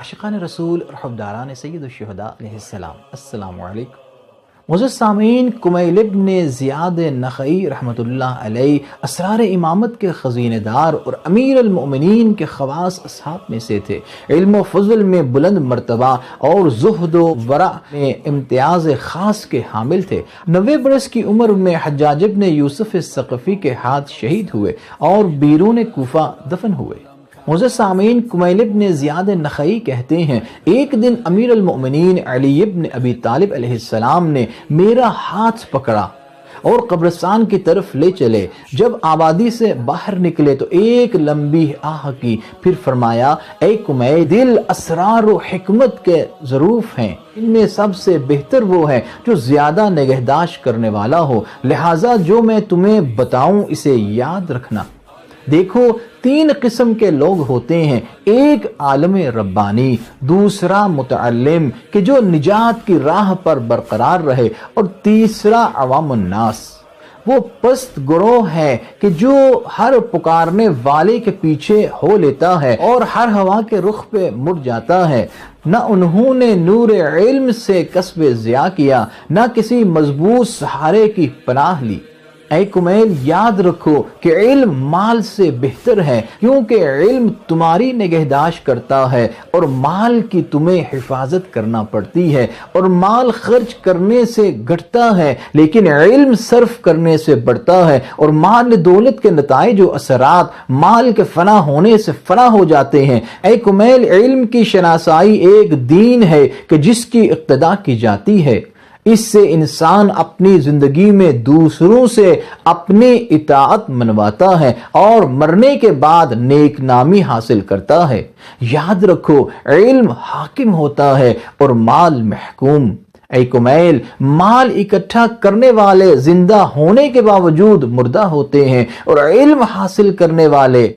عاشقان رسول اور حبداران سید الشہداء علیہ السلام، السلام علیکم۔ معزز سامعین، کمیل ابن زیاد نخعی رحمۃ اللہ علیہ اسرار امامت کے خزینہ دار اور امیر المؤمنین کے خواص اصحاب میں سے تھے۔ علم و فضل میں بلند مرتبہ اور زہد و ورع میں امتیاز خاص کے حامل تھے۔ 90 برس کی عمر میں حجاج ابن یوسف الثقفی کے ہاتھ شہید ہوئے اور بیرون کوفہ دفن ہوئے۔ معزز سامعین، کمیل ابن زیاد نخعی کہتے ہیں، ایک دن امیر المؤمنین علی ابن ابی طالب علیہ السلام نے میرا ہاتھ پکڑا اور قبرستان کی طرف لے چلے۔ جب آبادی سے باہر نکلے تو ایک لمبی آہ کی، پھر فرمایا، اے کمیل، دل اسرار و حکمت کے ظروف ہیں، ان میں سب سے بہتر وہ ہے جو زیادہ نگہداشت کرنے والا ہو، لہٰذا جو میں تمہیں بتاؤں اسے یاد رکھنا۔ دیکھو، 3 قسم کے لوگ ہوتے ہیں، ایک عالم ربانی، دوسرا متعلم کہ جو نجات کی راہ پر برقرار رہے، اور تیسرا عوام الناس، وہ پست گروہ ہے کہ جو ہر پکارنے والے کے پیچھے ہو لیتا ہے اور ہر ہوا کے رخ پہ مڑ جاتا ہے۔ نہ انہوں نے نور علم سے کسب ضیاء کیا، نہ کسی مضبوط سہارے کی پناہ لی۔ اے کمیل، یاد رکھو کہ علم مال سے بہتر ہے، کیونکہ علم تمہاری نگہداشت کرتا ہے اور مال کی تمہیں حفاظت کرنا پڑتی ہے، اور مال خرچ کرنے سے گھٹتا ہے لیکن علم صرف کرنے سے بڑھتا ہے، اور مال دولت کے نتائج و اثرات مال کے فنا ہونے سے فنا ہو جاتے ہیں۔ اے کمیل، علم کی شناسائی ایک دین ہے کہ جس کی اقتدا کی جاتی ہے، اس سے انسان اپنی زندگی میں دوسروں سے اپنی اطاعت منواتا ہے اور مرنے کے بعد نیک نامی حاصل کرتا ہے۔ یاد رکھو، علم حاکم ہوتا ہے اور مال محکوم۔ اے کمیل، مال اکٹھا کرنے والے زندہ ہونے کے باوجود مردہ ہوتے ہیں، اور علم حاصل کرنے والے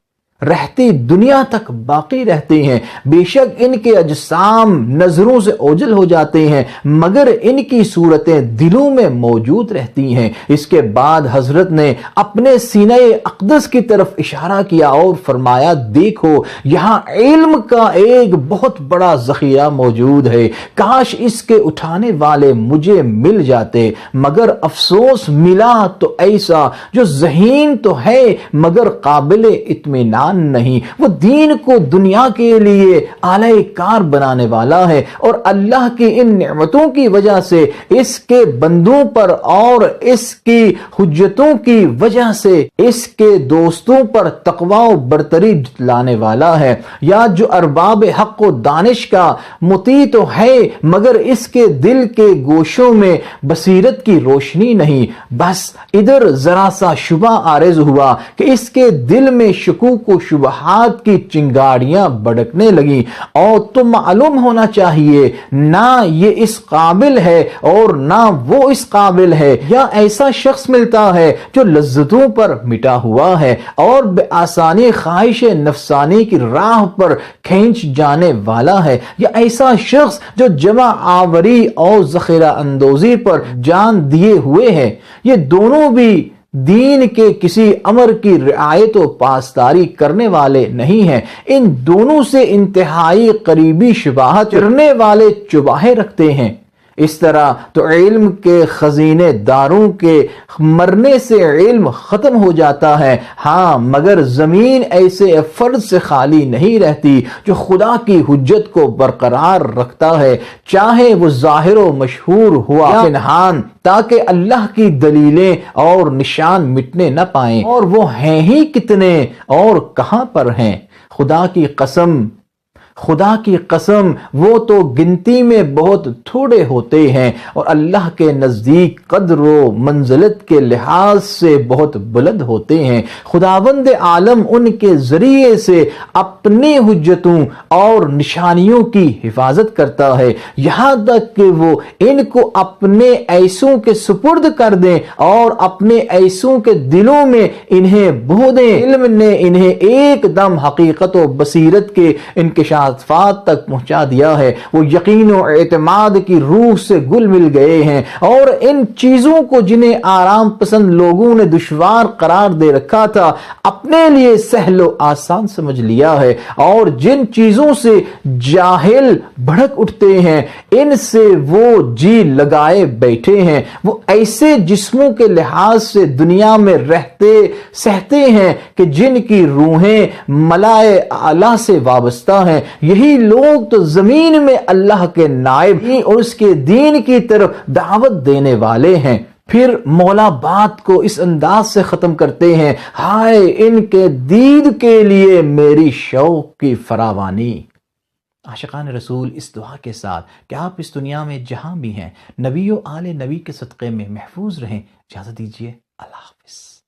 رہتی دنیا تک باقی رہتے ہیں۔ بے شک ان کے اجسام نظروں سے اوجھل ہو جاتے ہیں، مگر ان کی صورتیں دلوں میں موجود رہتی ہیں۔ اس کے بعد حضرت نے اپنے سینہ اقدس کی طرف اشارہ کیا اور فرمایا، دیکھو، یہاں علم کا ایک بہت بڑا ذخیرہ موجود ہے، کاش اس کے اٹھانے والے مجھے مل جاتے، مگر افسوس ملا تو ایسا جو ذہین تو ہے مگر قابل اطمینان نہیں۔ وہ دین کو دنیا کے لیے آلہ کار بنانے والا ہے، اور اللہ کی ان نعمتوں کی وجہ سے اس کے بندوں پر اور اس کی حجتوں کی وجہ سے اس کے دوستوں پر تقوی و برتری لانے والا ہے۔ یا جو ارباب حق و دانش کا مطیع تو ہے مگر اس کے دل کے گوشوں میں بصیرت کی روشنی نہیں۔ بس ادھر ذرا سا شبہ عارض ہوا کہ اس کے دل میں شکوک و شبہات کی چنگاریاں بڑکنے لگیں، اور تو معلوم ہونا چاہیے نہ یہ اس قابل ہے اور نہ وہ اس قابل ہے، یا ایسا شخص ملتا ہے جو لذتوں پر مٹا ہوا ہے اور بے آسانی خواہش نفسانی کی راہ پر کھینچ جانے والا ہے، یا ایسا شخص جو جمع آوری اور ذخیرہ اندوزی پر جان دیے ہوئے ہے۔ یہ دونوں بھی دین کے کسی امر کی رعایت و پاسداری کرنے والے نہیں ہیں۔ ان دونوں سے انتہائی قریبی شباہت کرنے والے چباہے رکھتے ہیں۔ اس طرح تو علم کے خزینے داروں کے مرنے سے علم ختم ہو جاتا ہے، ہاں مگر زمین ایسے فرد سے خالی نہیں رہتی جو خدا کی حجت کو برقرار رکھتا ہے، چاہے وہ ظاہر و مشہور ہوا یا پنہان، تاکہ اللہ کی دلیلیں اور نشان مٹنے نہ پائیں، اور وہ ہیں ہی کتنے اور کہاں پر ہیں۔ خدا کی قسم وہ تو گنتی میں بہت تھوڑے ہوتے ہیں، اور اللہ کے نزدیک قدر و منزلت کے لحاظ سے بہت بلند ہوتے ہیں۔ خداوند عالم ان کے ذریعے سے اپنی حجتوں اور نشانیوں کی حفاظت کرتا ہے، یہاں تک کہ وہ ان کو اپنے ایسوں کے سپرد کر دیں اور اپنے ایسوں کے دلوں میں انہیں بو دیں۔ علم نے انہیں ایک دم حقیقت و بصیرت کے انکشاف آفات تک پہنچا دیا ہے، وہ یقین و اعتماد کی روح سے گل مل گئے ہیں، اور ان چیزوں کو جنہیں آرام پسند لوگوں نے دشوار قرار دے رکھا تھا اپنے لیے سہل و آسان سمجھ لیا ہے، اور جن چیزوں سے جاہل بھڑک اٹھتے ہیں ان سے وہ جی لگائے بیٹھے ہیں۔ وہ ایسے جسموں کے لحاظ سے دنیا میں رہتے سہتے ہیں کہ جن کی روحیں ملائے اعلیٰ سے وابستہ ہیں۔ یہی لوگ تو زمین میں اللہ کے نائب ہیں اور اس کے دین کی طرف دعوت دینے والے ہیں۔ پھر مولا بات کو اس انداز سے ختم کرتے ہیں، ہائے ان کے دید کے لیے میری شوق کی فراوانی۔ عاشقان رسول اس دعا کے ساتھ کہ آپ اس دنیا میں جہاں بھی ہیں نبی و آل نبی کے صدقے میں محفوظ رہیں، اجازت دیجیے، اللہ حافظ۔